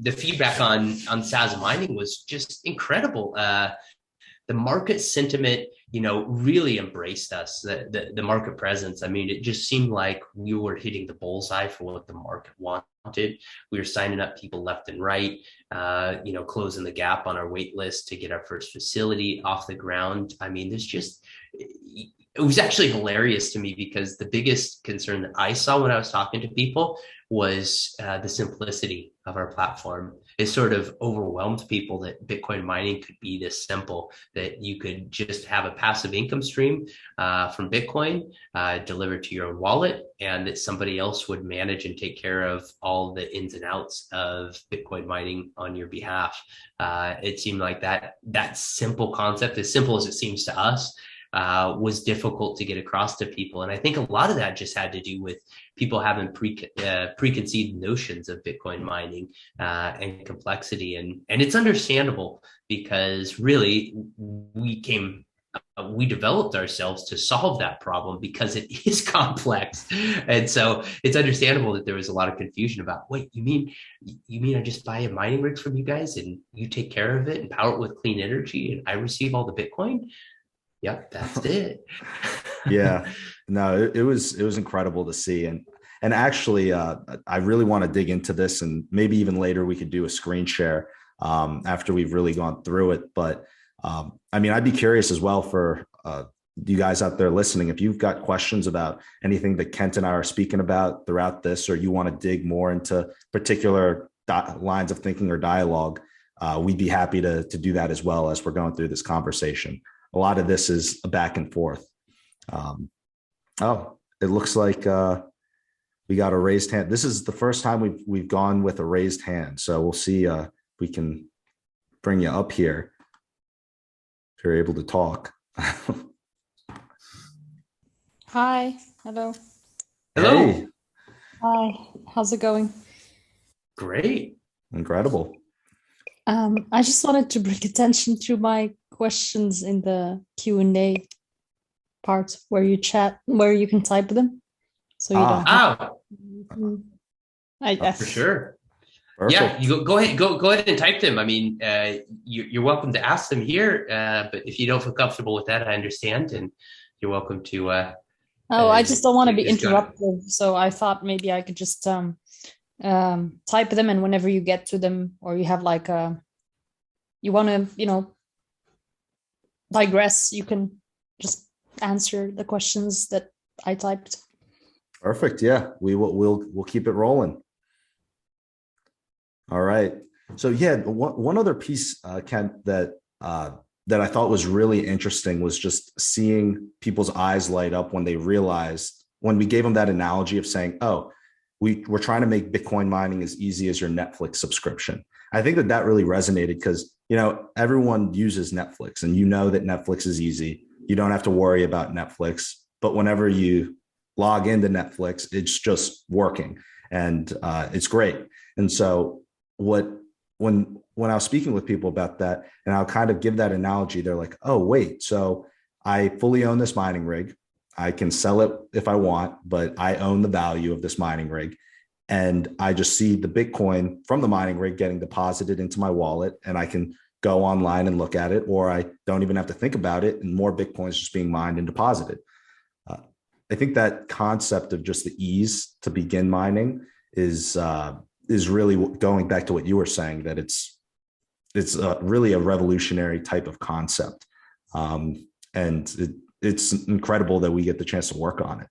the feedback on Sazmining was just incredible. The market sentiment, really embraced us, the market presence. I mean, it just seemed like we were hitting the bullseye for what the market wanted. We were signing up people left and right, closing the gap on our wait list to get our first facility off the ground. I mean, it was actually hilarious to me because the biggest concern that I saw when I was talking to people was the simplicity of our platform. It sort of overwhelmed people that Bitcoin mining could be this simple, that you could just have a passive income stream from Bitcoin delivered to your own wallet, and that somebody else would manage and take care of all the ins and outs of Bitcoin mining on your behalf. It seemed like that simple concept, as simple as it seems to us, was difficult to get across to people. And I think a lot of that just had to do with people having preconceived notions of Bitcoin mining and complexity. And it's understandable because really we developed ourselves to solve that problem because it is complex. And so it's understandable that there was a lot of confusion about, wait, you mean I just buy a mining rig from you guys and you take care of it and power it with clean energy and I receive all the Bitcoin? Yep, that's it. Yeah, no, it was incredible to see. And actually, I really want to dig into this, and maybe even later we could do a screen share after we've really gone through it. But I mean, I'd be curious as well for you guys out there listening, if you've got questions about anything that Kent and I are speaking about throughout this, or you want to dig more into particular lines of thinking or dialogue, we'd be happy to do that as well as we're going through this conversation. A lot of this is a back and forth. It looks like we got a raised hand. This is the first time we've gone with a raised hand. So we'll see if we can bring you up here if you're able to talk. Hi. Hello. Hello. Hey. Hi. How's it going? Great. Incredible. I just wanted to bring attention to my questions in the Q&A part where you can type them. So you don't for sure. Perfect. Yeah, you go ahead and type them. I mean, you're welcome to ask them here, but if you don't feel comfortable with that, I understand, and you're welcome to. I just don't want to be interruptive, so I thought maybe I could just type them, and whenever you get to them, or you have like you want to, digress, you can just answer the questions that I typed. Perfect. Yeah, we'll keep it rolling. All right. So yeah, one other piece, Kent, that I thought was really interesting was just seeing people's eyes light up when they realized, when we gave them that analogy of saying, oh, we're trying to make Bitcoin mining as easy as your Netflix subscription. I think that really resonated because, everyone uses Netflix, and that Netflix is easy. You don't have to worry about Netflix, but whenever you log into Netflix, it's just working, and it's great. And so when I was speaking with people about that, and I'll kind of give that analogy, they're like, oh, wait, so I fully own this mining rig. I can sell it if I want, but I own the value of this mining rig. And I just see the Bitcoin from the mining rig getting deposited into my wallet, and I can go online and look at it, or I don't even have to think about it, and more Bitcoin is just being mined and deposited. I think that concept of just the ease to begin mining is really going back to what you were saying, that it's really a revolutionary type of concept. And it's incredible that we get the chance to work on it.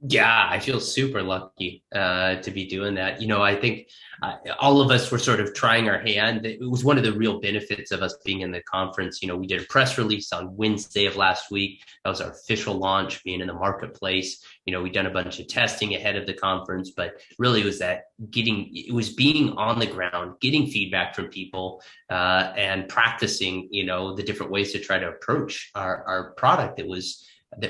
Yeah, I feel super lucky to be doing that. I think all of us were sort of trying our hand. It was one of the real benefits of us being in the conference. We did a press release on Wednesday of last week. That was our official launch, being in the marketplace. We'd done a bunch of testing ahead of the conference, but really it was being on the ground, getting feedback from people, and practicing, the different ways to try to approach our product that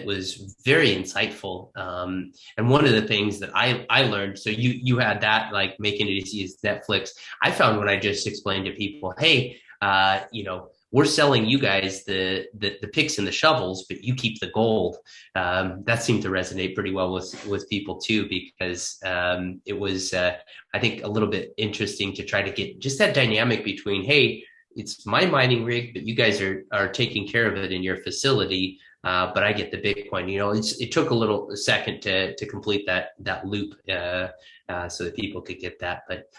was very insightful. And one of the things that I learned, so you had that, like making it easy as Netflix. I found when I just explained to people, hey, we're selling you guys the picks and the shovels, but you keep the gold. That seemed to resonate pretty well with people too, because it was, I think, a little bit interesting to try to get just that dynamic between, hey, it's my mining rig, but you guys are taking care of it in your facility. But I get the Bitcoin. It took a second to complete that loop, so that people could get that. But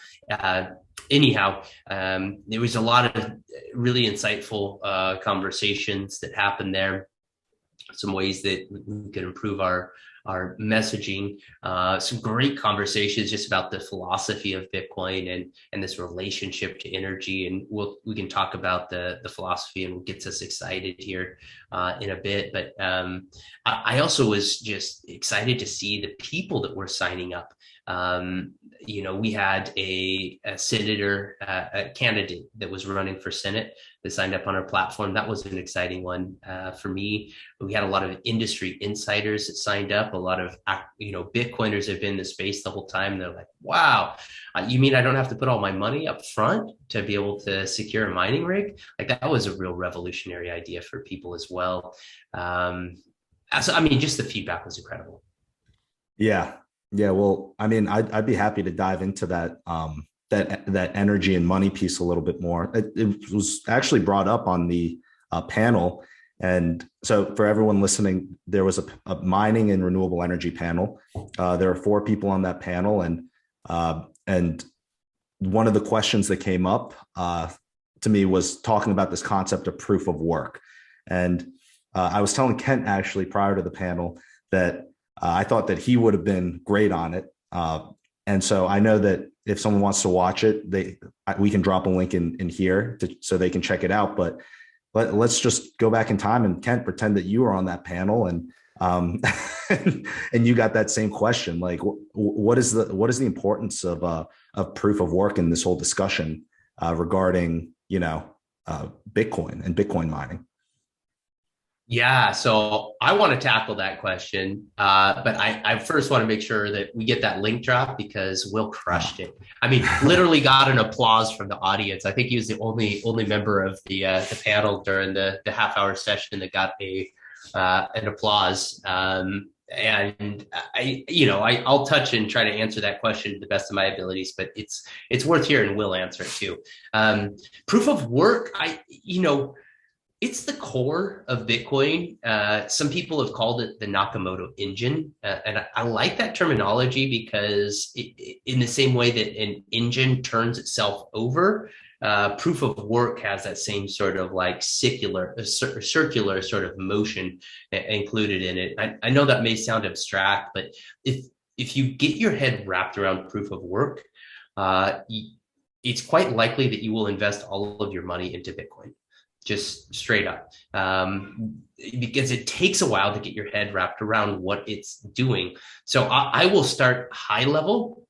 anyhow, there was a lot of really insightful conversations that happened there. Some ways that we could improve our messaging, some great conversations just about the philosophy of Bitcoin and this relationship to energy. And we can talk about the philosophy and what gets us excited here in a bit. But I also was just excited to see the people that were signing up. We had a senator, a candidate that was running for Senate that signed up on our platform. That was an exciting one for me. We had a lot of industry insiders that signed up. A lot of, Bitcoiners have been in the space the whole time. They're like, wow, you mean I don't have to put all my money up front to be able to secure a mining rig? Like, that was a real revolutionary idea for people as well. Just the feedback was incredible. Yeah. Well, I'd be happy to dive into that that energy and money piece a little bit more. It was actually brought up on the panel. And so for everyone listening, there was a mining and renewable energy panel. There are 4 people on that panel. And one of the questions that came up to me was talking about this concept of proof of work. And I was telling Kent actually prior to the panel that I thought that he would have been great on it. And so I know that if someone wants to watch it, we can drop a link in here so they can check it out. But let's just go back in time and Kent, pretend that you were on that panel and and you got that same question. Like, what is the importance of proof of work in this whole discussion regarding Bitcoin and Bitcoin mining? Yeah, so I want to tackle that question, but I first want to make sure that we get that link drop because Will crushed it. Literally got an applause from the audience. I think he was the only member of the panel during the half-hour session that got an applause. And I'll touch and try to answer that question to the best of my abilities, but it's worth hearing Will answer it too. Proof of work, it's the core of Bitcoin. Some people have called it the Nakamoto engine. And I like that terminology because in the same way that an engine turns itself over, proof of work has that same sort of like circular sort of motion included in it. I know that may sound abstract, but if you get your head wrapped around proof of work, it's quite likely that you will invest all of your money into Bitcoin. Just straight up, because it takes a while to get your head wrapped around what it's doing. So I will start high level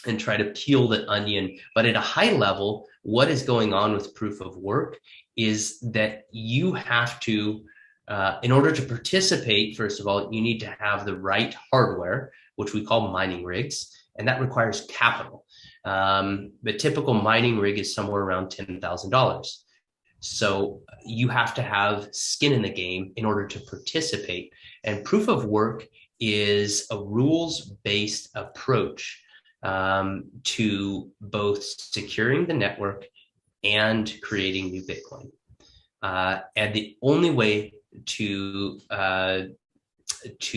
and try to peel the onion. But at a high level, what is going on with proof of work is that you have to, in order to participate, first of all, you need to have the right hardware, which we call mining rigs, and that requires capital. The typical mining rig is somewhere around $10,000. So you have to have skin in the game in order to participate. And proof of work is a rules-based approach to both securing the network and creating new Bitcoin. And the only way to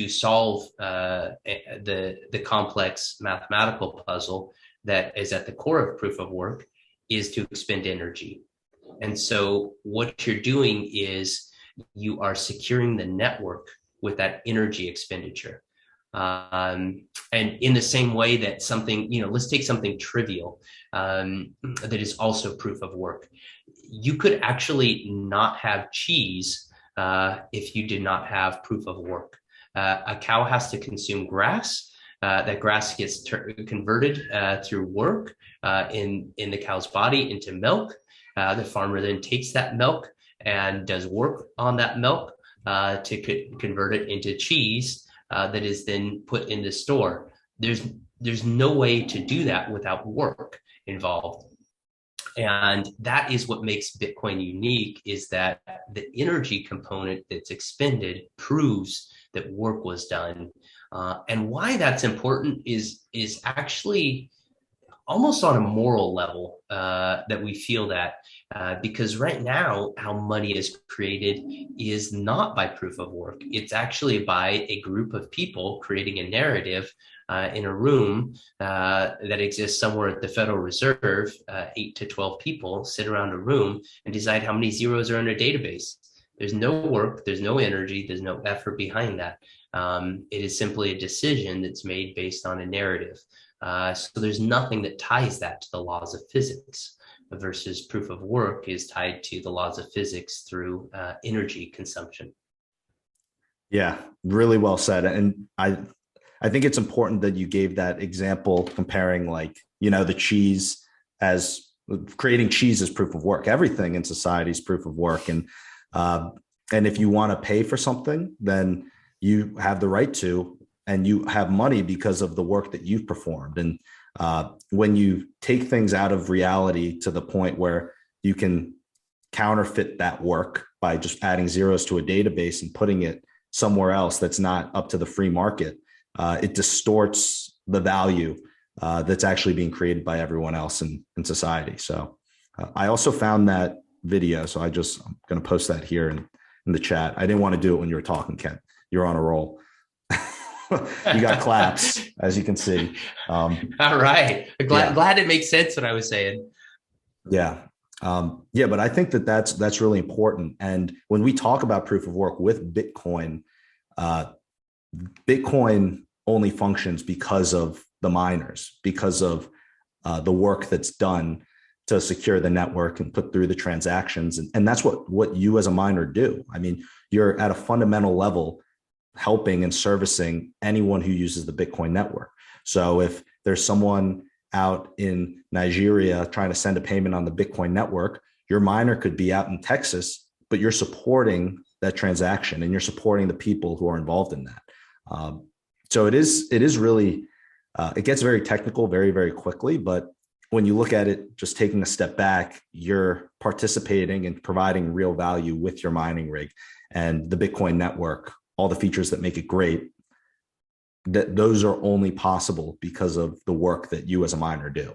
solve the complex mathematical puzzle that is at the core of proof of work is to expend energy. And so what you're doing is you are securing the network with that energy expenditure. And in the same way that something, let's take something trivial that is also proof of work. You could actually not have cheese if you did not have proof of work. A cow has to consume grass. That grass gets converted through work in the cow's body into milk. The farmer then takes that milk and does work on that milk to convert it into cheese that is then put in the store. There's no way to do that without work involved. And that is what makes Bitcoin unique, is that the energy component that's expended proves that work was done. And why that's important is actually almost on a moral level, that we feel that, because right now how money is created is not by proof of work. It's actually by a group of people creating a narrative in a room that exists somewhere at the Federal Reserve. 8 to 12 people sit around a room and decide how many zeros are in a database. There's no work, there's no energy, there's no effort behind that. It is simply a decision that's made based on a narrative. So there's nothing that ties that to the laws of physics, versus proof of work is tied to the laws of physics through energy consumption. Yeah, really well said. And I think it's important that you gave that example comparing, like, the cheese, as creating cheese as proof of work. Everything in society is proof of work. And if you want to pay for something, then you have the right to, and you have money because of the work that you've performed. And when you take things out of reality to the point where you can counterfeit that work by just adding zeros to a database and putting it somewhere else that's not up to the free market, it distorts the value that's actually being created by everyone else in society. So I also found that video. So I'm going to post that here in the chat. I didn't want to do it when you were talking, Ken. You're on a roll. You got claps, as you can see. All right. Glad it makes sense what I was saying. Yeah. But I think that's really important. And when we talk about proof of work with Bitcoin, Bitcoin only functions because of the miners, because of the work that's done to secure the network and put through the transactions. And that's what you as a miner do. I mean, you're at a fundamental level helping and servicing anyone who uses the Bitcoin network. So if there's someone out in Nigeria trying to send a payment on the Bitcoin network, your miner could be out in Texas, but you're supporting that transaction and you're supporting the people who are involved in that. So it is really, it gets very technical very, very quickly, but when you look at it, just taking a step back, you're participating and providing real value with your mining rig and the Bitcoin network. All the features that make it great, that those are only possible because of the work that you as a miner do.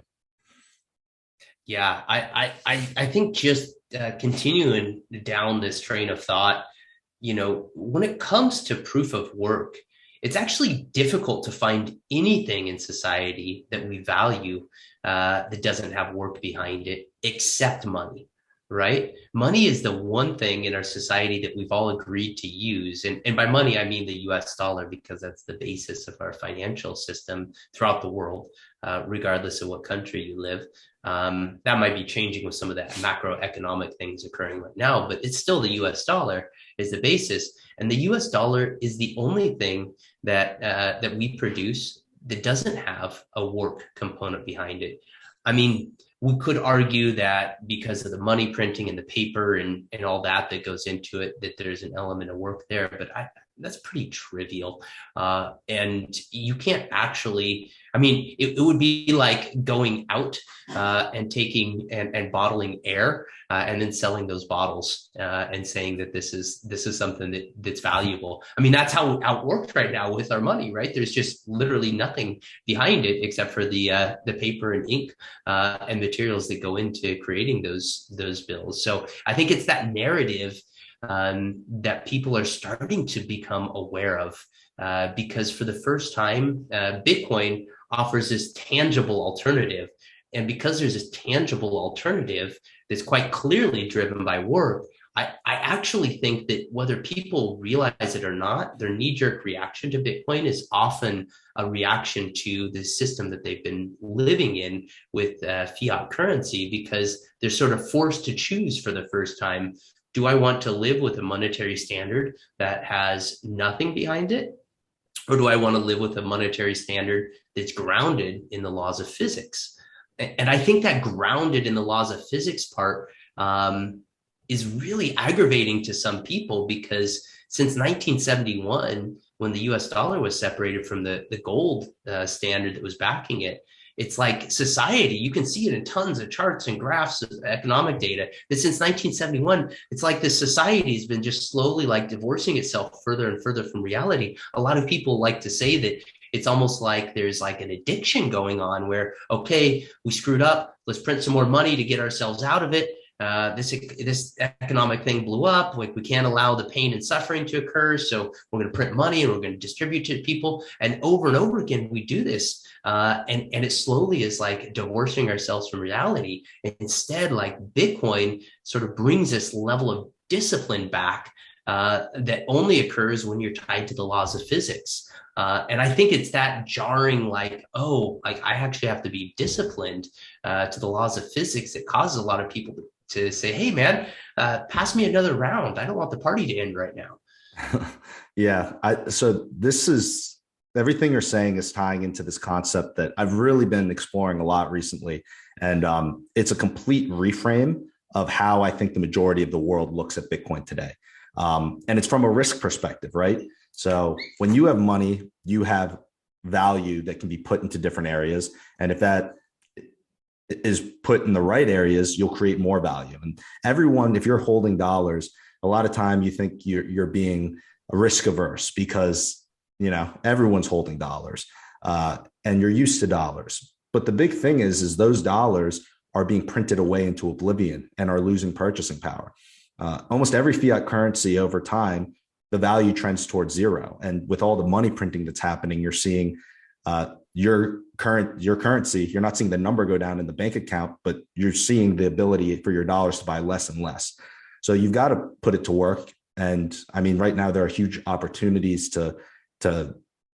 Yeah, I think just continuing down this train of thought, when it comes to proof of work, it's actually difficult to find anything in society that we value that doesn't have work behind it, except money. Right? Money is the one thing in our society that we've all agreed to use. And by money, I mean the US dollar, because that's the basis of our financial system throughout the world, regardless of what country you live. That might be changing with some of the macroeconomic things occurring right now, but it's still the US dollar is the basis. And the US dollar is the only thing that we produce that doesn't have a work component behind it. I mean, we could argue that because of the money printing and the paper and all that goes into it, that there's an element of work there, but that's pretty trivial. And you can't actually, I mean, it would be like going out and taking and bottling air and then selling those bottles and saying that this is something that's valuable. I mean, that's how it works right now with our money, right? There's just literally nothing behind it except for the paper and ink and materials that go into creating those bills. So I think it's that narrative that people are starting to become aware of, because for the first time, Bitcoin offers this tangible alternative. And because there's this tangible alternative that's quite clearly driven by work, I actually think that whether people realize it or not, their knee-jerk reaction to Bitcoin is often a reaction to the system that they've been living in with fiat currency, because they're sort of forced to choose for the first time. Do I want to live with a monetary standard that has nothing behind it? Or do I want to live with a monetary standard that's grounded in the laws of physics? And I think that grounded in the laws of physics part is really aggravating to some people, because since 1971, when the US dollar was separated from the gold standard that was backing it, it's like society, you can see it in tons of charts and graphs of economic data, that since 1971, it's like the society has been just slowly like divorcing itself further and further from reality. A lot of people like to say that it's almost like there's like an addiction going on where, okay, we screwed up, let's print some more money to get ourselves out of it. This economic thing blew up. Like, we can't allow the pain and suffering to occur, so we're going to print money and we're going to distribute to people. And over again, we do this, and it slowly is like divorcing ourselves from reality. And instead, like, Bitcoin sort of brings this level of discipline back that only occurs when you're tied to the laws of physics. And I think it's that jarring, like, oh, like, I actually have to be disciplined to the laws of physics, that causes a lot of people to say, hey, man, pass me another round. I don't want the party to end right now. Yeah. So this is, everything you're saying is tying into this concept that I've really been exploring a lot recently. And it's a complete reframe of how I think the majority of the world looks at Bitcoin today. And it's from a risk perspective, right? So when you have money, you have value that can be put into different areas. And if that is put in the right areas, you'll create more value. And everyone, if you're holding dollars, a lot of time you think you're being risk averse because, you know, everyone's holding dollars and you're used to dollars. But the big thing is those dollars are being printed away into oblivion and are losing purchasing power. Almost every fiat currency over time, the value trends towards zero. And with all the money printing that's happening, you're seeing your currency, you're not seeing the number go down in the bank account, but you're seeing the ability for your dollars to buy less and less. So you've got to put it to work. And I mean, right now there are huge opportunities to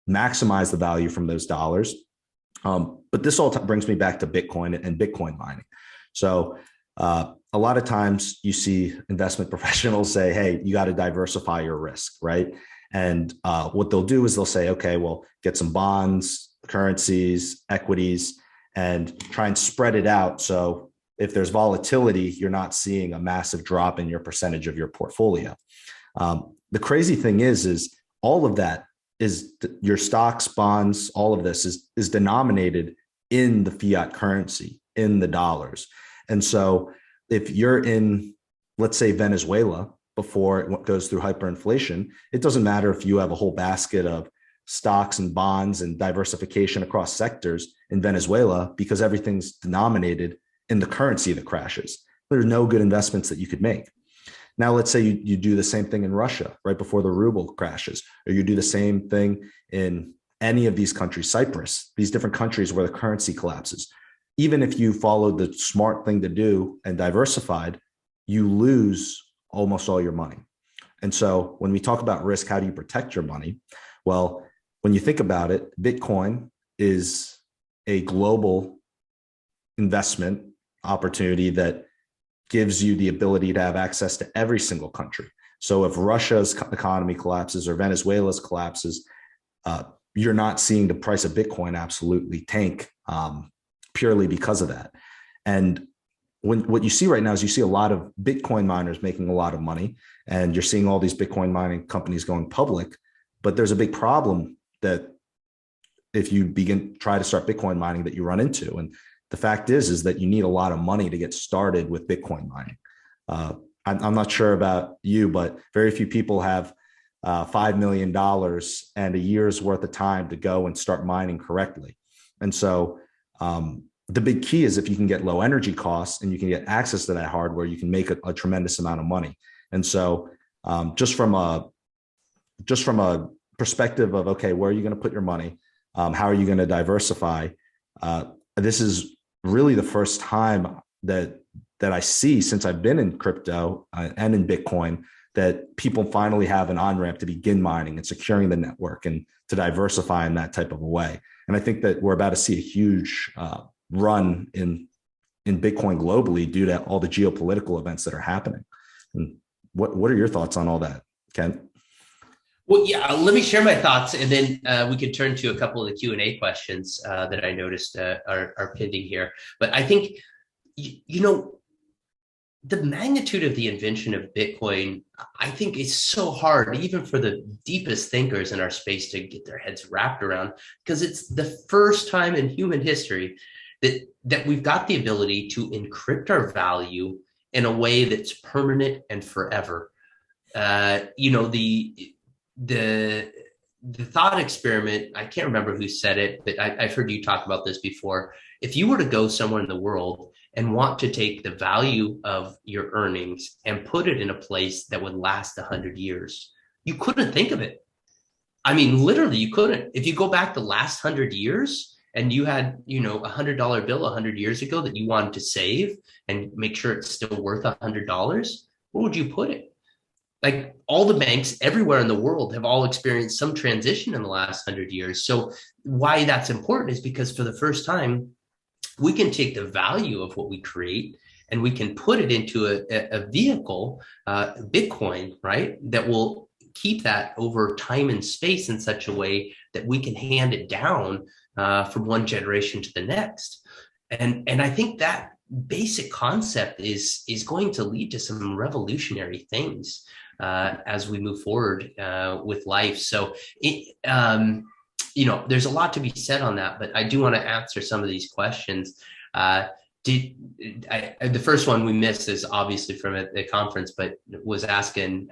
maximize the value from those dollars. But this all brings me back to Bitcoin and Bitcoin mining. So a lot of times you see investment professionals say, hey, you got to diversify your risk, right? And what they'll do is they'll say, okay, well, get some bonds, currencies, equities, and try and spread it out. So if there's volatility, you're not seeing a massive drop in your percentage of your portfolio. The crazy thing is all of that is your stocks, bonds, all of this is denominated in the fiat currency, in the dollars. And so if you're in, let's say, Venezuela, before it goes through hyperinflation, it doesn't matter if you have a whole basket of stocks and bonds and diversification across sectors in Venezuela, because everything's denominated in the currency that crashes. There's no good investments that you could make. Now, let's say you do the same thing in Russia right before the ruble crashes, or you do the same thing in any of these countries, Cyprus, these different countries where the currency collapses. Even if you followed the smart thing to do and diversified, you lose almost all your money. And so when we talk about risk, how do you protect your money? Well, when you think about it, Bitcoin is a global investment opportunity that gives you the ability to have access to every single country. So if Russia's economy collapses or Venezuela's collapses, you're not seeing the price of Bitcoin absolutely tank purely because of that. And what you see right now is you see a lot of Bitcoin miners making a lot of money, and you're seeing all these Bitcoin mining companies going public. But there's a big problem that if you try to start Bitcoin mining that you run into. And the fact is that you need a lot of money to get started with Bitcoin mining. I'm not sure about you, but very few people have $5 million and a year's worth of time to go and start mining correctly. And so the big key is if you can get low energy costs and you can get access to that hardware, you can make a tremendous amount of money. And so just from a perspective of, okay, where are you going to put your money? How are you going to diversify? This is really the first time that I see since I've been in crypto and in Bitcoin that people finally have an on-ramp to begin mining and securing the network and to diversify in that type of a way. And I think that we're about to see a huge run in Bitcoin globally due to all the geopolitical events that are happening. And what are your thoughts on all that, Ken? Well, yeah, let me share my thoughts, and then we can turn to a couple of the Q&A questions that I noticed are pending here. But I think, the magnitude of the invention of Bitcoin, I think is so hard, even for the deepest thinkers in our space, to get their heads wrapped around, because it's the first time in human history that we've got the ability to encrypt our value in a way that's permanent and forever. The thought experiment, I can't remember who said it, but I've heard you talk about this before. If you were to go somewhere in the world and want to take the value of your earnings and put it in a place that would last 100 years, you couldn't think of it. I mean, literally, you couldn't. If you go back the last 100 years and you had, $100 bill 100 years ago that you wanted to save and make sure it's still worth $100, where would you put it? Like, all the banks everywhere in the world have all experienced some transition in the last 100 years. So why that's important is because for the first time, we can take the value of what we create and we can put it into a vehicle, Bitcoin, right, that will keep that over time and space in such a way that we can hand it down from one generation to the next. And I think that basic concept is going to lead to some revolutionary things as we move forward with life. So there's a lot to be said on that, but I do want to answer some of these questions. The first one we missed is obviously from a conference, but was asking,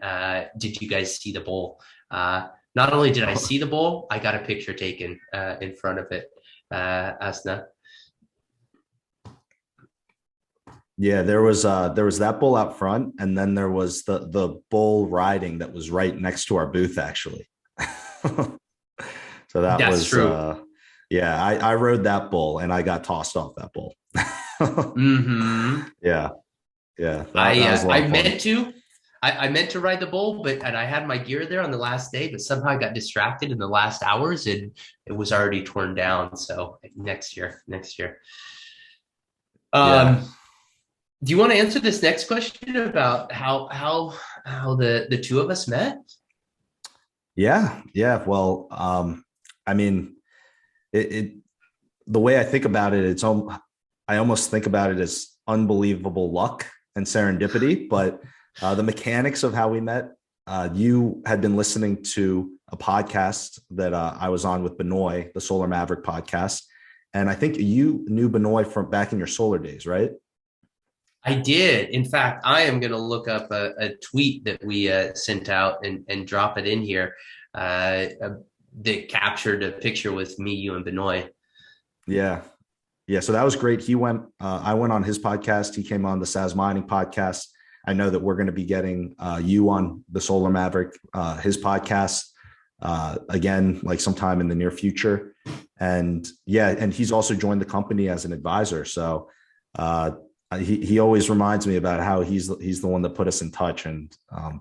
did you guys see the bowl? Not only did I see the bowl, I got a picture taken in front of it, Asna. Yeah, there was that bull out front, and then there was the bull riding that was right next to our booth, actually. So that's was true. I rode that bull and I got tossed off that bull. Mm-hmm. Yeah. I meant to ride the bull, and I had my gear there on the last day, but somehow I got distracted in the last hours and it was already torn down. So next year. Do you want to answer this next question about how the two of us met? Yeah. Well, I mean, the way I think about it, I almost think about it as unbelievable luck and serendipity, but the mechanics of how we met, you had been listening to a podcast that I was on with Benoit, the Solar Maverick podcast. And I think you knew Benoit from back in your solar days, right? I did. In fact, I am going to look up a tweet that we sent out and drop it in here that captured a picture with me, you, and Benoit. Yeah. So that was great. I went on his podcast. He came on the Sazmining podcast. I know that we're going to be getting you on the Solar Maverick, his podcast again, like sometime in the near future. And he's also joined the company as an advisor. So he always reminds me about how he's the one that put us in touch. And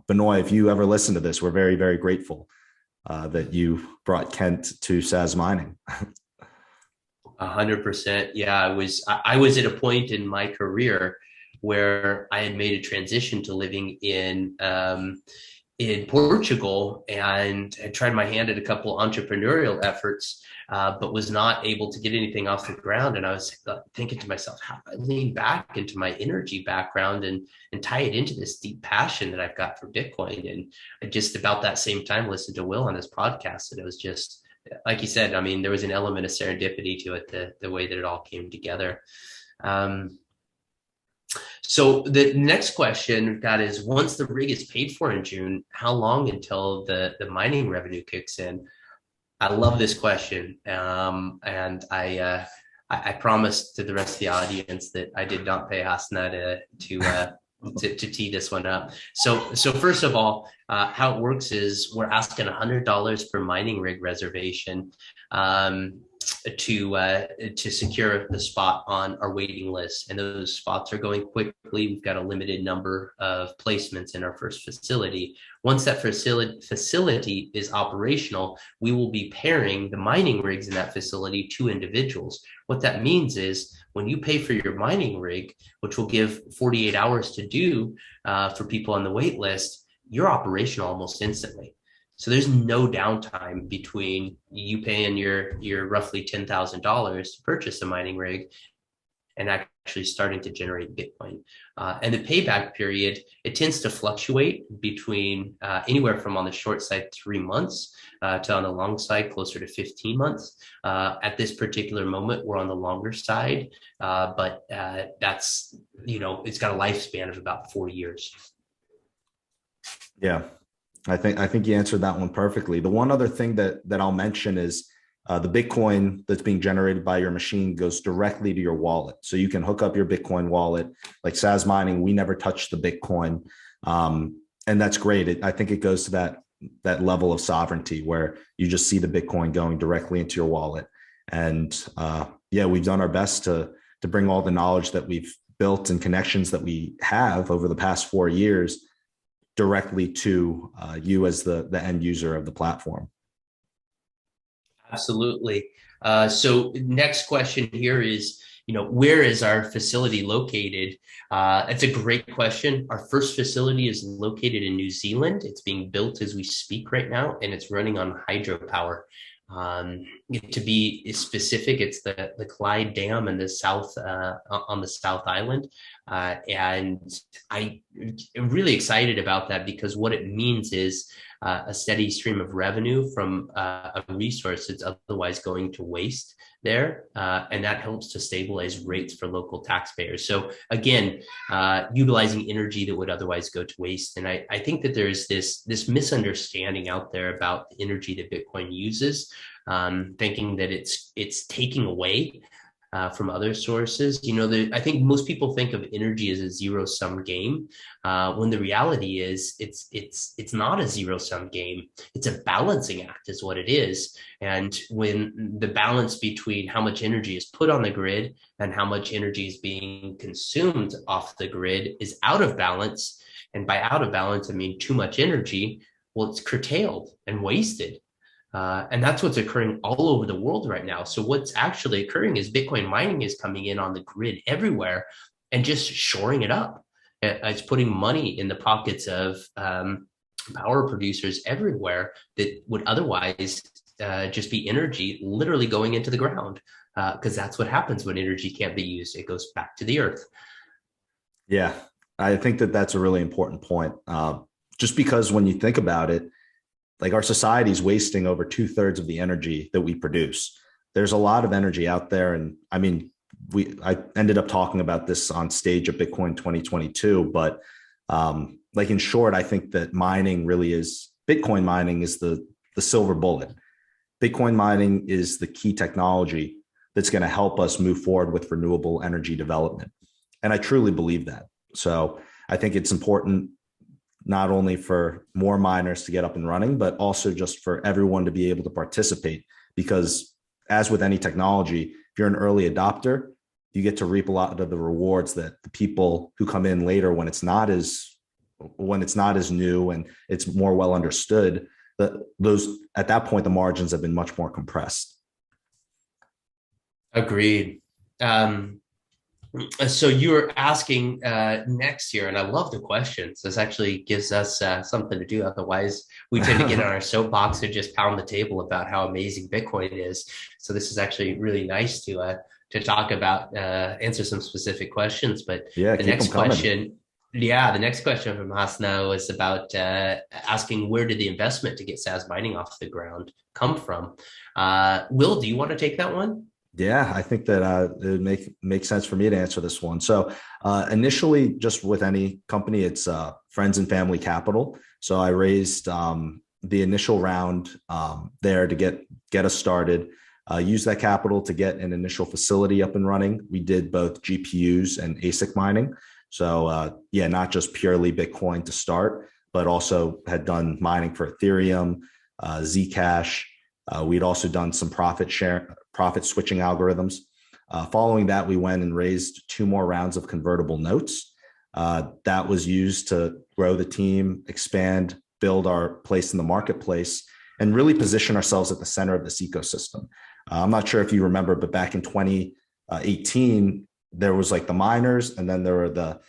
Benoit, if you ever listen to this, we're very, very grateful that you brought Kent to Sazmining. 100%. Yeah, I was at a point in my career where I had made a transition to living in Portugal and had tried my hand at a couple entrepreneurial efforts, but was not able to get anything off the ground. And I was thinking to myself, how do I lean back into my energy background and tie it into this deep passion that I've got for Bitcoin? And I just about that same time listened to Will on his podcast, and it was just, like you said, I mean, there was an element of serendipity to it, the way that it all came together. So the next question we've got is, once the rig is paid for in June, how long until the mining revenue kicks in? I love this question. And I promised to the rest of the audience that I did not pay Hasna to tee this one up. So first of all, how it works is we're asking $100 per mining rig reservation to secure the spot on our waiting list, and those spots are going quickly. We've got a limited number of placements in our first facility. Once that facility is operational, we will be pairing the mining rigs in that facility to individuals. What that means is, when you pay for your mining rig, which will give 48 hours to do for people on the wait list, you're operational almost instantly. So there's no downtime between you paying your roughly $10,000 to purchase a mining rig and actually starting to generate Bitcoin. And the payback period, it tends to fluctuate between anywhere from on the short side 3 months to on the long side closer to 15 months. At this particular moment, we're on the longer side, but that's, it's got a lifespan of about 4 years. Yeah, I think you answered that one perfectly. The one other thing that I'll mention is the Bitcoin that's being generated by your machine goes directly to your wallet. So you can hook up your Bitcoin wallet. Like Sazmining, we never touch the Bitcoin. And that's great. I think it goes to that level of sovereignty where you just see the Bitcoin going directly into your wallet. And we've done our best to bring all the knowledge that we've built and connections that we have over the past 4 years directly to you as the end user of the platform. Absolutely. So next question here is, where is our facility located? It's a great question. Our first facility is located in New Zealand. It's being built as we speak right now, and it's running on hydropower. To be specific, it's the Clyde Dam in the south on the South Island, and I'm really excited about that because what it means is a steady stream of revenue from a resource that's otherwise going to waste there, and that helps to stabilize rates for local taxpayers. So again, utilizing energy that would otherwise go to waste. And I think that there's this misunderstanding out there about the energy that Bitcoin uses, thinking that it's taking away from other sources. I think most people think of energy as a zero-sum game, when the reality is it's not a zero-sum game. It's a balancing act is what it is. And when the balance between how much energy is put on the grid and how much energy is being consumed off the grid is out of balance, and by out of balance, I mean too much energy, well, it's curtailed and wasted. And that's what's occurring all over the world right now. So what's actually occurring is Bitcoin mining is coming in on the grid everywhere and just shoring it up. It's putting money in the pockets of power producers everywhere that would otherwise just be energy literally going into the ground, because that's what happens when energy can't be used. It goes back to the earth. Yeah, I think that's a really important point. Just because when you think about it, like our society is wasting over 2/3 of the energy that we produce. There's a lot of energy out there. And I mean, I ended up talking about this on stage at Bitcoin 2022, but in short, I think that Bitcoin mining is the silver bullet. Bitcoin mining is the key technology that's going to help us move forward with renewable energy development. And I truly believe that. So I think it's important not only for more miners to get up and running, but also just for everyone to be able to participate. Because as with any technology, if you're an early adopter, you get to reap a lot of the rewards that the people who come in later when it's not as new and it's more well understood, at that point, the margins have been much more compressed. Agreed. So you were asking next year, and I love the questions. This actually gives us something to do. Otherwise, we tend to get on our soapbox and just pound the table about how amazing Bitcoin is. So this is actually really nice to talk about, answer some specific questions. But yeah, the next question from Hasna was about asking where did the investment to get Sazmining off the ground come from? Will, do you want to take that one? Yeah, I think that it would make sense for me to answer this one. So initially, just with any company, it's friends and family capital. So I raised the initial round there to get us started. Use that capital to get an initial facility up and running. We did both GPUs and ASIC mining. So not just purely Bitcoin to start, but also had done mining for Ethereum, Zcash. We'd also done some profit switching algorithms. Following that, we went and raised 2 more rounds of convertible notes. That was used to grow the team, expand, build our place in the marketplace, and really position ourselves at the center of this ecosystem. I'm not sure if you remember, but back in 2018, there was like the miners, and then there were the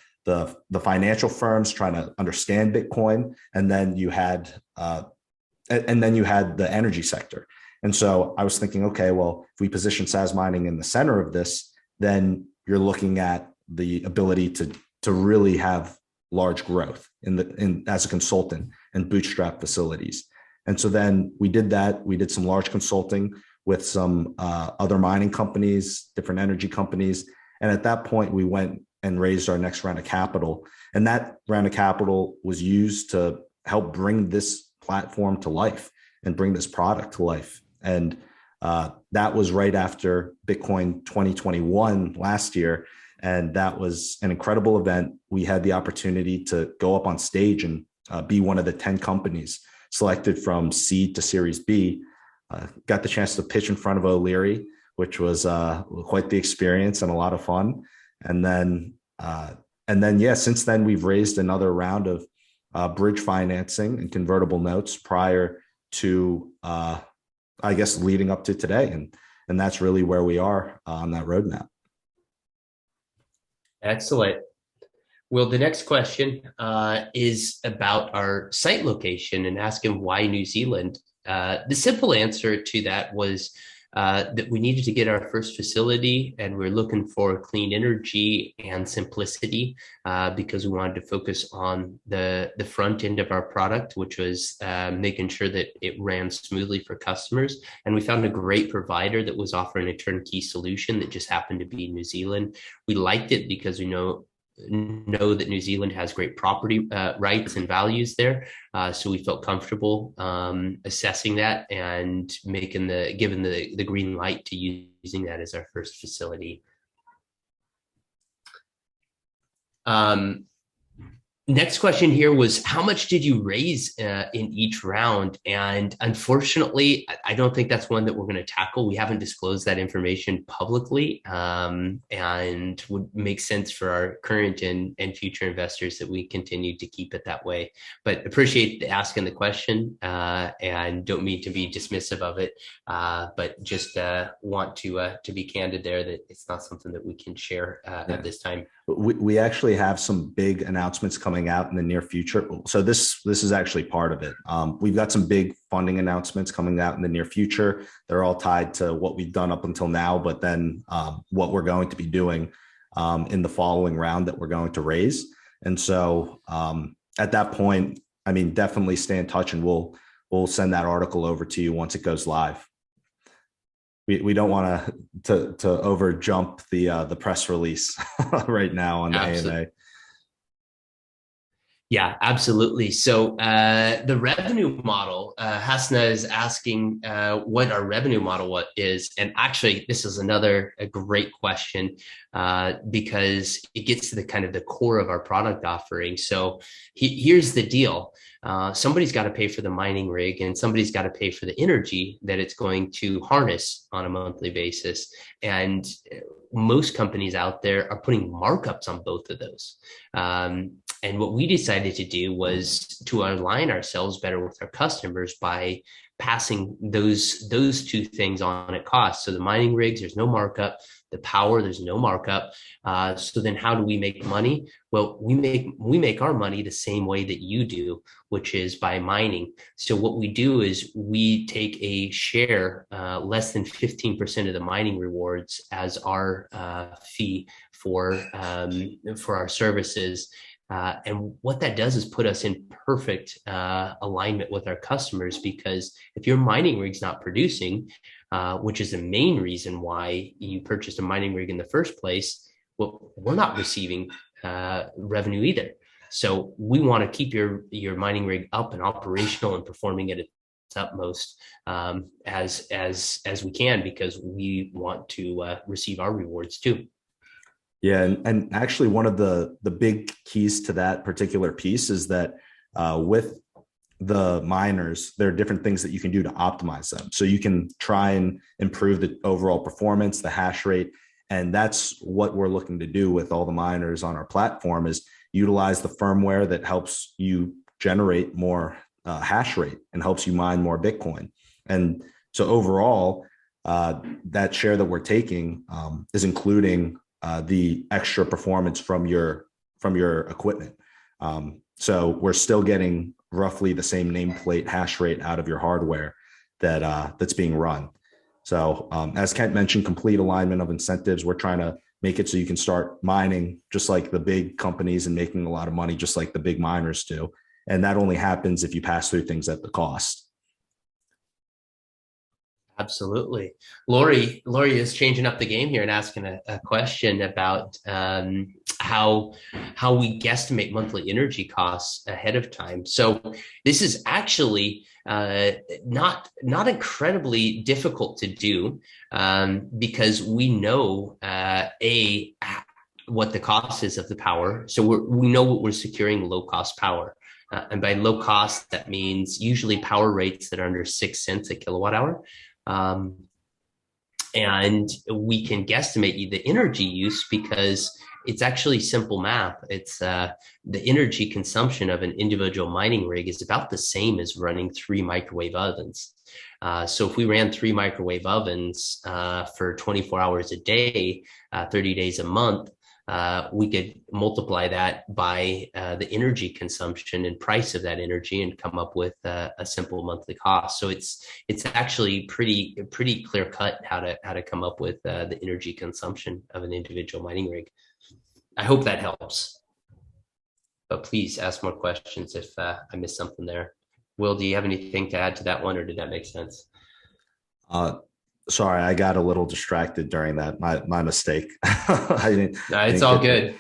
financial firms trying to understand Bitcoin, and then you had the energy sector. And so I was thinking, okay, well, if we position Sazmining in the center of this, then you're looking at the ability to really have large growth in as a consultant and bootstrap facilities. And so then we did that. We did some large consulting with some other mining companies, different energy companies. And at that point, we went and raised our next round of capital. And that round of capital was used to help bring this platform to life and bring this product to life. And that was right after Bitcoin 2021 last year. And that was an incredible event. We had the opportunity to go up on stage and be one of the 10 companies selected from seed to Series B. Got the chance to pitch in front of O'Leary, which was quite the experience and a lot of fun. And then, yeah, since then we've raised another round of bridge financing and convertible notes prior to, I guess, leading up to today. And that's really where we are on that roadmap. Excellent. Well, the next question is about our site location and asking why New Zealand. The simple answer to that was that we needed to get our first facility, and we're looking for clean energy and simplicity because we wanted to focus on the front end of our product, which was making sure that it ran smoothly for customers. And we found a great provider that was offering a turnkey solution that just happened to be New Zealand. We liked it because we know that New Zealand has great property rights and values there. So we felt comfortable assessing that and given the green light to using that as our first facility. Next question here was, how much did you raise in each round? And unfortunately, I don't think that's one that we're going to tackle. We haven't disclosed that information publicly, and would make sense for our current and future investors that we continue to keep it that way. But appreciate asking the question and don't mean to be dismissive of it, but just want to be candid there that it's not something that we can share at this time. We actually have some big announcements coming out in the near future. So this is actually part of it. We've got some big funding announcements coming out in the near future. They're all tied to what we've done up until now, but then what we're going to be doing in the following round that we're going to raise. And so at that point, I mean, definitely stay in touch, and we'll send that article over to you once it goes live. We don't want to over jump the press release right now on the AMA. Yeah, absolutely. So the revenue model, Hasna is asking what our revenue model is. And actually, this is a great question because it gets to the kind of the core of our product offering. So here's the deal. Somebody's got to pay for the mining rig, and somebody's got to pay for the energy that it's going to harness on a monthly basis. And most companies out there are putting markups on both of those. And what we decided to do was to align ourselves better with our customers by passing those two things on at cost. So the mining rigs, there's no markup. The power, there's no markup. So then how do we make money? Well, we make our money the same way that you do, which is by mining. So what we do is we take a share, less than 15% of the mining rewards as our fee for our services. And what that does is put us in perfect alignment with our customers, because if your mining rig's not producing, which is the main reason why you purchased a mining rig in the first place, well, we're not receiving revenue either. So we want to keep your mining rig up and operational and performing at its utmost as we can, because we want to receive our rewards too. Yeah, and actually one of the big keys to that particular piece is that with the miners, there are different things that you can do to optimize them. So you can try and improve the overall performance, the hash rate, and that's what we're looking to do with all the miners on our platform, is utilize the firmware that helps you generate more hash rate and helps you mine more Bitcoin. And so overall, that share that we're taking is including the extra performance from your equipment. So we're still getting roughly the same nameplate hash rate out of your hardware that's being run. So as Kent mentioned, complete alignment of incentives. We're trying to make it so you can start mining just like the big companies and making a lot of money just like the big miners do. And that only happens if you pass through things at the cost. Absolutely. Lori is changing up the game here and asking a question about how we guesstimate monthly energy costs ahead of time. So this is actually not incredibly difficult to do because we know what the cost is of the power. So we know what we're securing: low cost power. And by low cost, that means usually power rates that are under 6 cents a kilowatt hour. And we can guesstimate the energy use because it's actually simple math. It's the energy consumption of an individual mining rig is about the same as running 3 microwave ovens. So if we ran 3 microwave ovens for 24 hours a day, 30 days a month, we could multiply that by the energy consumption and price of that energy and come up with a simple monthly cost. So it's actually pretty clear cut how to come up with the energy consumption of an individual mining rig. I hope that helps. But please ask more questions if I missed something there. Will, do you have anything to add to that one, or did that make sense? Sorry, I got a little distracted during that. My mistake. It's all good.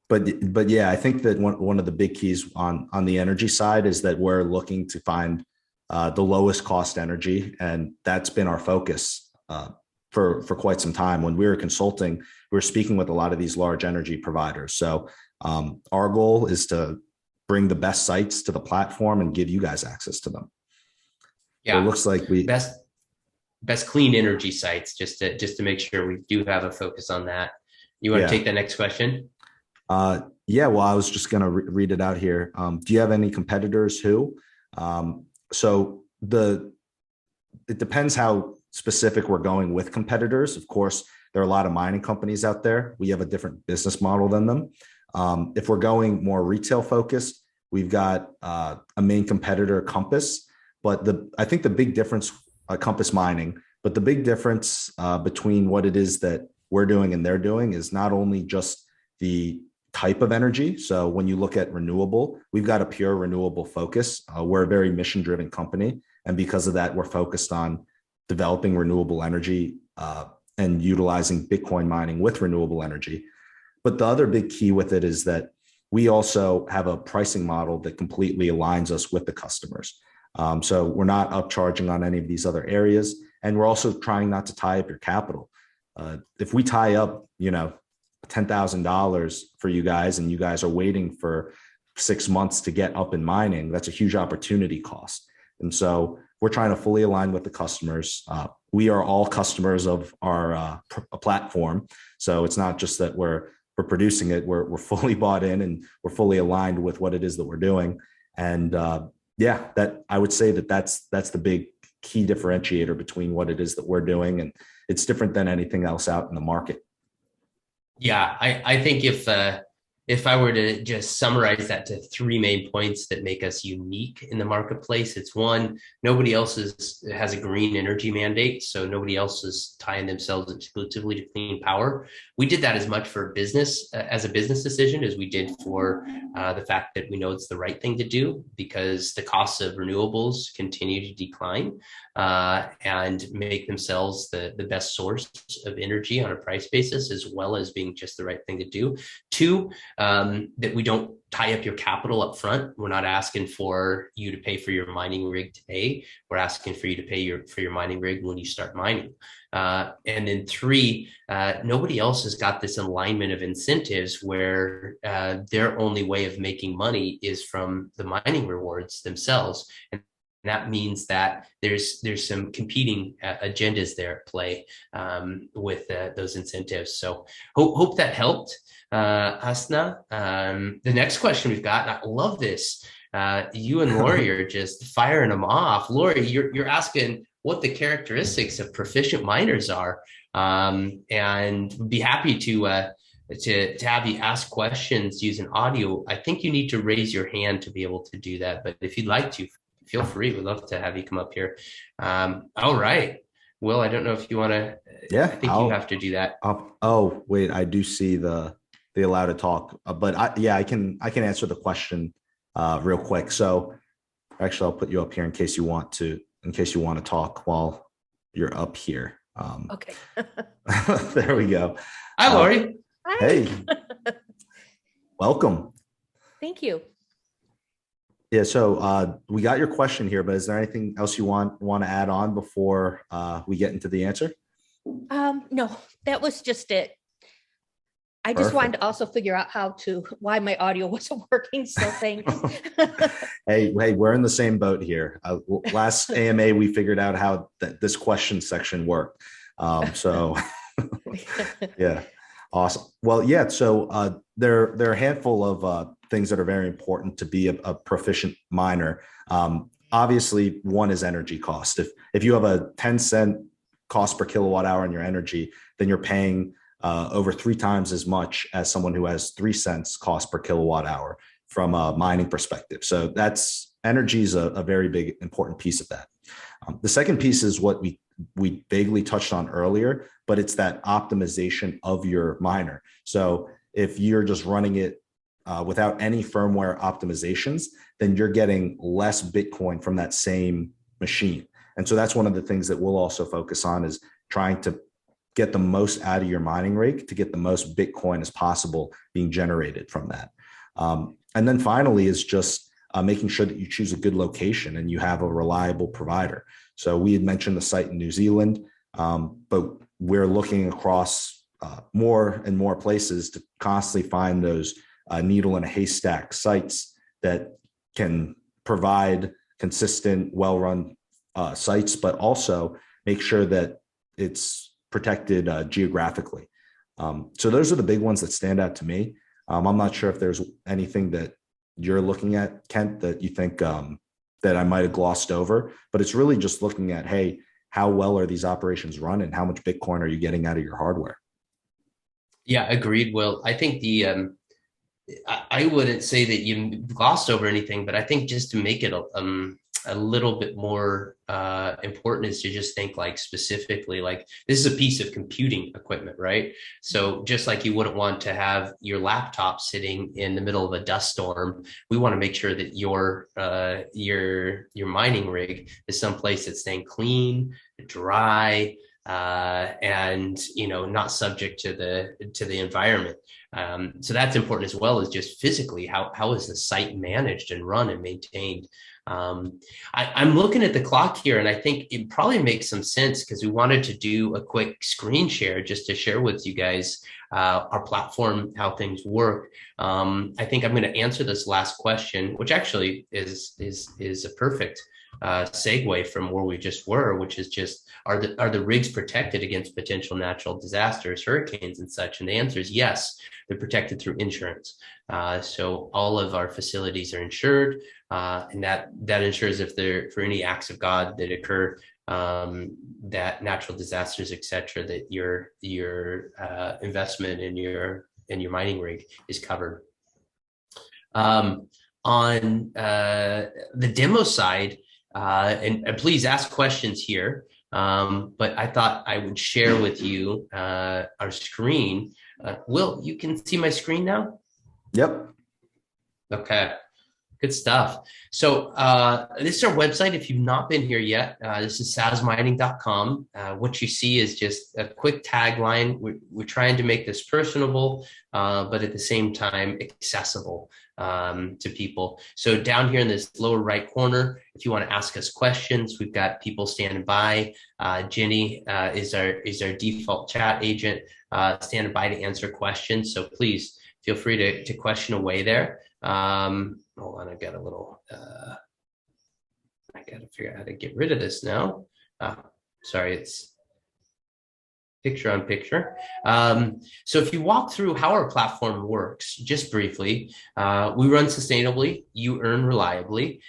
But yeah, I think that one of the big keys on the energy side is that we're looking to find the lowest cost energy, and that's been our focus for quite some time. When we were consulting, we were speaking with a lot of these large energy providers. So our goal is to bring the best sites to the platform and give you guys access to them. Yeah, so it looks like we best clean energy sites, just to make sure we do have a focus on that. You want to take the next question? Yeah, well, I was just going to read it out here. Do you have any competitors who? So it depends how specific we're going with competitors. Of course, there are a lot of mining companies out there. We have a different business model than them. If we're going more retail focused, we've got a main competitor, Compass. But I think the big difference, Compass Mining, but the big difference between what it is that we're doing and they're doing is not only just the type of energy. So when you look at renewable, we've got a pure renewable focus. We're a very mission-driven company. And because of that, we're focused on developing renewable energy and utilizing Bitcoin mining with renewable energy. But the other big key with it is that we also have a pricing model that completely aligns us with the customers. So we're not upcharging on any of these other areas. And we're also trying not to tie up your capital. If we tie up, $10,000 for you guys and you guys are waiting for 6 months to get up in mining, that's a huge opportunity cost. And so we're trying to fully align with the customers. We are all customers of our platform. So it's not just that we're producing it, we're fully bought in and we're fully aligned with what it is that we're doing. And that I would say that's the big key differentiator between what it is that we're doing. And it's different than anything else out in the market. Yeah, I think if I were to just summarize that to 3 main points that make us unique in the marketplace, it's one, nobody else has a green energy mandate, so nobody else is tying themselves exclusively to clean power. We did that as much for business as a business decision as we did for the fact that we know it's the right thing to do because the costs of renewables continue to decline and make themselves the best source of energy on a price basis, as well as being just the right thing to do. 2, that we don't tie up your capital up front. We're not asking for you to pay for your mining rig today. We're asking for you to pay for your mining rig when you start mining. And then 3, nobody else has got this alignment of incentives where their only way of making money is from the mining rewards themselves. And that means that there's some competing agendas there at play with those incentives. So hope that helped. Hasna, the next question we've got, and I love this. You and Lori are just firing them off. Lori, you're asking what the characteristics of proficient miners are, and be happy to have you ask questions using audio. I think you need to raise your hand to be able to do that, but if you'd like to, feel free. We'd love to have you come up here. All right. Will, I don't know if you want to. Yeah, I think you have to do that. Oh, wait, I do see the allow to talk, but I can answer the question real quick. So actually, I'll put you up here in case you want to talk while you're up here. Okay. There we go. Hi, Lori. Hi. Hey, welcome. Thank you. Yeah, so we got your question here, but is there anything else you want to add on before we get into the answer? No, that was just it. I just wanted to also figure out why my audio wasn't working. So thanks. Hey, we're in the same boat here. Last AMA, we figured out how this question section worked. So yeah, awesome. Well, yeah. So there are a handful of things that are very important to be a proficient miner. Obviously, one is energy cost. If you have a 10-cent cost per kilowatt hour in your energy, then you're paying over 3 times as much as someone who has 3 cents cost per kilowatt hour from a mining perspective. So that's energy is a very big important piece of that. The second piece is what we vaguely touched on earlier, but it's that optimization of your miner. So if you're just running it without any firmware optimizations, then you're getting less Bitcoin from that same machine. And so that's one of the things that we'll also focus on, is trying to get the most out of your mining rig to get the most Bitcoin as possible being generated from that. And then finally is just making sure that you choose a good location and you have a reliable provider. So we had mentioned the site in New Zealand, but we're looking across more and more places to constantly find those needle in a haystack sites that can provide consistent, well-run sites, but also make sure that it's protected geographically. So those are the big ones that stand out to me. I'm not sure if there's anything that you're looking at, Kent, that you think that I might have glossed over, but it's really just looking at, hey, how well are these operations run and how much Bitcoin are you getting out of your hardware? Yeah, agreed, Will. I think I wouldn't say that you glossed over anything, but I think just to make it a little bit more important is to just think like specifically, like this is a piece of computing equipment, right? So just like you wouldn't want to have your laptop sitting in the middle of a dust storm, we want to make sure that your mining rig is someplace that's staying clean, dry, and not subject to the environment. So that's important as well as just physically how is the site managed and run and maintained. I'm looking at the clock here, and I think it probably makes some sense because we wanted to do a quick screen share just to share with you guys our platform, how things work. I think I'm going to answer this last question, which actually is a perfect segue from where we just were, which is just are the rigs protected against potential natural disasters, hurricanes and such? And the answer is yes, they're protected through insurance. So all of our facilities are insured, and that ensures if there for any acts of God that occur, that natural disasters, etc., that your investment in your mining rig is covered. On the demo side, and please ask questions here. But I thought I would share with you our screen. Will, you can see my screen now? Yep. Okay, good stuff. So this is our website. If you've not been here yet, this is sazmining.com. What you see is just a quick tagline. We're trying to make this personable, but at the same time accessible to people. So down here in this lower right corner, if you want to ask us questions, we've got people standing by. Jenny is our default chat agent, standing by to answer questions. So please feel free to question away there. Hold on, I got to figure out how to get rid of this now. Sorry, it's picture on picture. So if you walk through how our platform works, just briefly, we run sustainably, you earn reliably.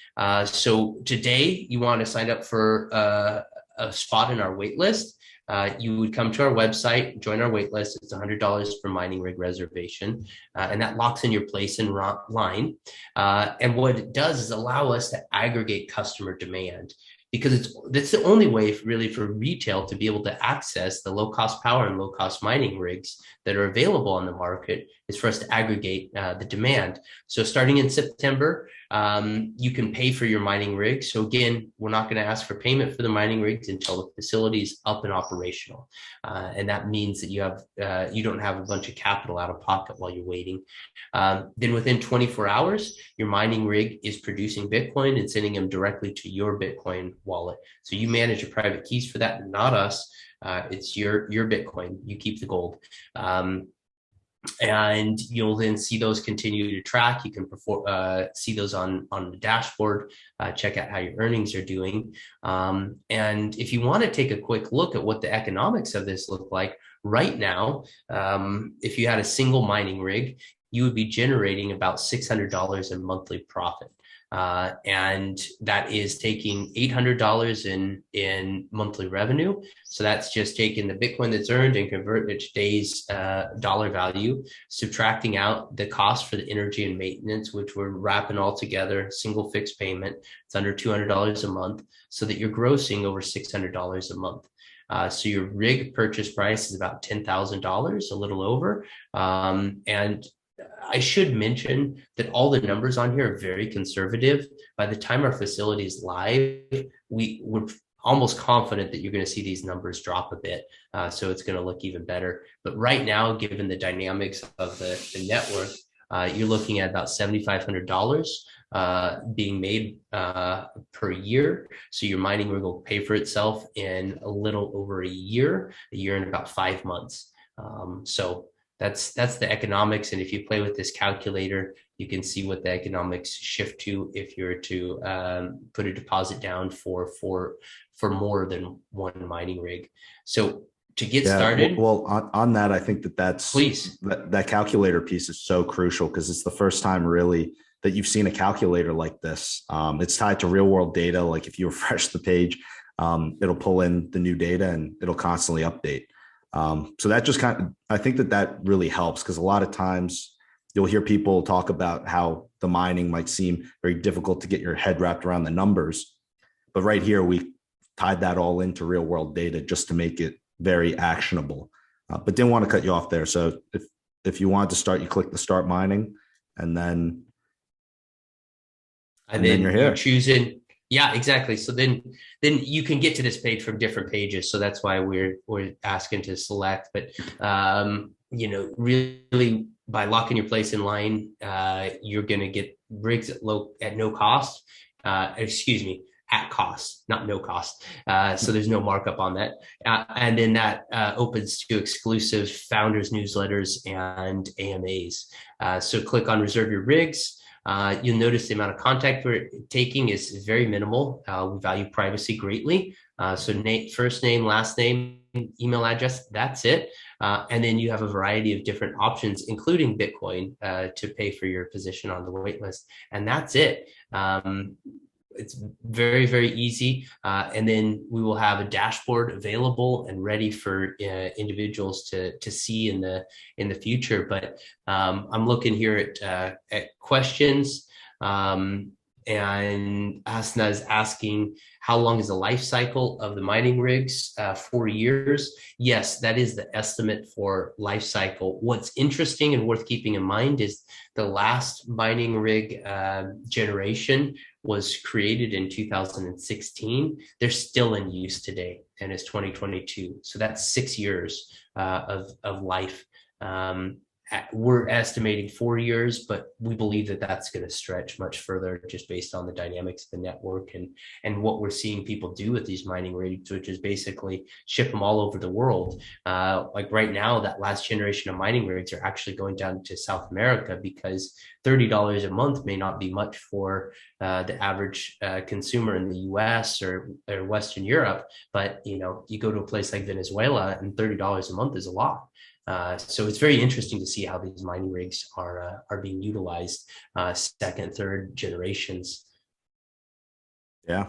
So today you want to sign up for a spot in our wait list. You would come to our website, join our wait list. It's $100 for mining rig reservation, and that locks in your place in line. And what it does is allow us to aggregate customer demand because that's the only way really for retail to be able to access the low cost power and low cost mining rigs that are available on the market is for us to aggregate the demand. So starting in September, you can pay for your mining rigs. So again, we're not going to ask for payment for the mining rigs until the facility is up and operational. And that means that you don't have a bunch of capital out of pocket while you're waiting. Then within 24 hours, your mining rig is producing Bitcoin and sending them directly to your Bitcoin wallet. So you manage your private keys for that, not us. It's your Bitcoin. You keep the gold. And you'll then see those continue to track. You can see those on the dashboard, check out how your earnings are doing. And if you want to take a quick look at what the economics of this look like right now, if you had a single mining rig, you would be generating about $600 in monthly profit. And that is taking $800 in monthly revenue. So that's just taking the Bitcoin that's earned and converting it to today's dollar value, subtracting out the cost for the energy and maintenance, which we're wrapping all together, single fixed payment. It's under $200 a month, so that you're grossing over $600 a month. So your rig purchase price is about $10,000, a little over. And I should mention that all the numbers on here are very conservative. By the time our facility is live, we're almost confident that you're going to see these numbers drop a bit. So it's going to look even better. But right now, given the dynamics of the network, you're looking at about $7,500 being made per year. So your mining rig will pay for itself in a little over a year and about 5 months. So that's the economics. And if you play with this calculator, you can see what the economics shift to if you're to put a deposit down for more than one mining rig. So to get started. Well, on that, I think that's please. That calculator piece is so crucial, because it's the first time really that you've seen a calculator like this. It's tied to real world data. Like if you refresh the page, it'll pull in the new data and it'll constantly update. So that just I think that really helps, because a lot of times you'll hear people talk about how the mining might seem very difficult to get your head wrapped around the numbers. But right here, we tied that all into real world data just to make it very actionable. But didn't want to cut you off there. So if you want to start, you click the start mining, and then you're here. You're choosing. Yeah, exactly. So then you can get to this page from different pages. So that's why we're asking to select. But really by locking your place in line, you're going to get rigs at no cost. At cost, not no cost. So there's no markup on that. And then that opens to exclusive founders newsletters and AMAs. So click on reserve your rigs. You'll notice the amount of contact we're taking is very minimal. We value privacy greatly. So first name, last name, email address, that's it. And then you have a variety of different options, including Bitcoin, to pay for your position on the wait list. And that's it. It's very, very easy. And then we will have a dashboard available and ready for individuals to see in the future. But I'm looking here at questions. And Asna is asking, how long is the life cycle of the mining rigs? 4 years. Yes, that is the estimate for life cycle. What's interesting and worth keeping in mind is the last mining rig generation was created in 2016. They're still in use today, and it's 2022. So that's 6 years of life. We're estimating 4 years, but we believe that that's going to stretch much further just based on the dynamics of the network and what we're seeing people do with these mining rigs, which is basically ship them all over the world. Like right now, that last generation of mining rigs are actually going down to South America, because $30 a month may not be much for the average consumer in the US or Western Europe. But you go to a place like Venezuela and $30 a month is a lot. So it's very interesting to see how these mining rigs are being utilized, second, third generations. Yeah.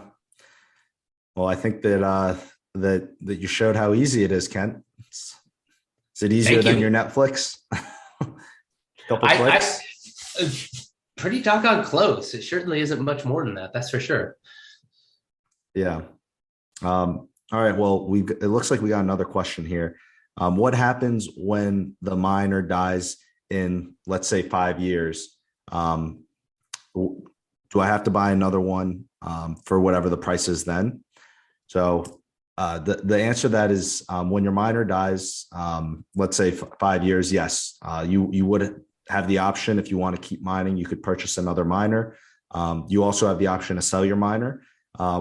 Well, I think that you showed how easy it is, Kent. Is it easier than your Netflix? Couple clicks? Pretty doggone close. It certainly isn't much more than that. That's for sure. Yeah. All right. Well, it looks like we got another question here. What happens when the miner dies in, let's say, 5 years? Do I have to buy another one for whatever the price is then? So the answer to that is when your miner dies, let's say 5 years, yes, you would have the option. If you want to keep mining, you could purchase another miner. You also have the option to sell your miner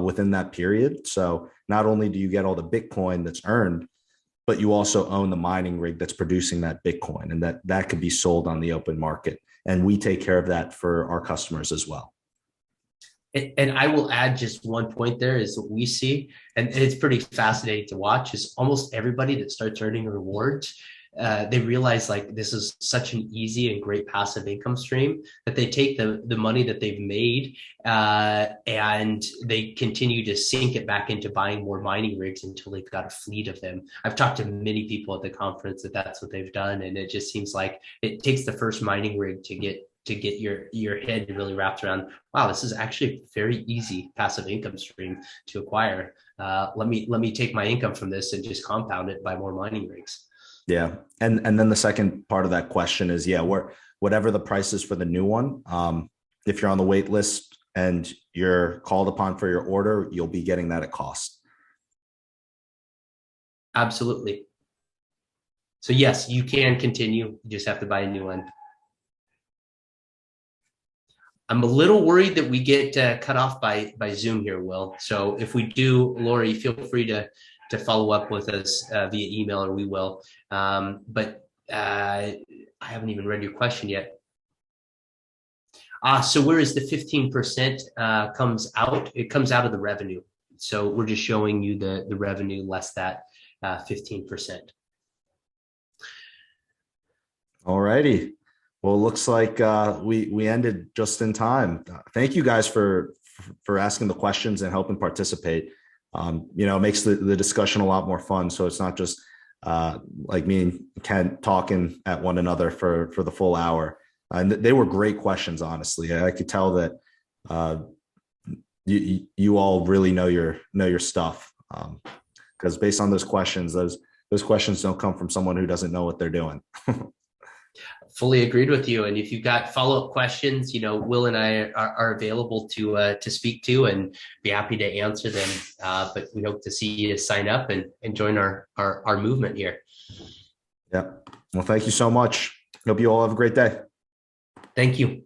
within that period. So not only do you get all the Bitcoin that's earned, but you also own the mining rig that's producing that Bitcoin, and that could be sold on the open market. And we take care of that for our customers as well. And I will add just one point there is what we see, and it's pretty fascinating to watch, is almost everybody that starts earning rewards, they realize like this is such an easy and great passive income stream that they take the money that they've made and they continue to sink it back into buying more mining rigs until they've got a fleet of them. I've talked to many people at the conference that's what they've done, and it just seems like it takes the first mining rig to get your head really wrapped around, wow, this is actually a very easy passive income stream to acquire. Let me take my income from this and just compound it by more mining rigs. Yeah. And then the second part of that question is, whatever the price is for the new one, if you're on the wait list and you're called upon for your order, you'll be getting that at cost. Absolutely. So yes, you can continue. You just have to buy a new one. I'm a little worried that we get cut off by Zoom here, Will. So if we do, Lori, feel free to follow up with us via email, or we will. But I haven't even read your question yet. So where is the 15% comes out? It comes out of the revenue. So we're just showing you the revenue less that 15%. All righty. Well, it looks like we ended just in time. Thank you guys for asking the questions and helping participate. It makes the discussion a lot more fun. So it's not just like me and Ken talking at one another for the full hour. And they were great questions, honestly. I could tell that you all really know your stuff, because based on those questions, those questions don't come from someone who doesn't know what they're doing. Fully agreed with you. And if you've got follow-up questions, Will and I are available to speak to and be happy to answer them. But we hope to see you sign up and join our movement here. Yeah. Well, thank you so much. Hope you all have a great day. Thank you.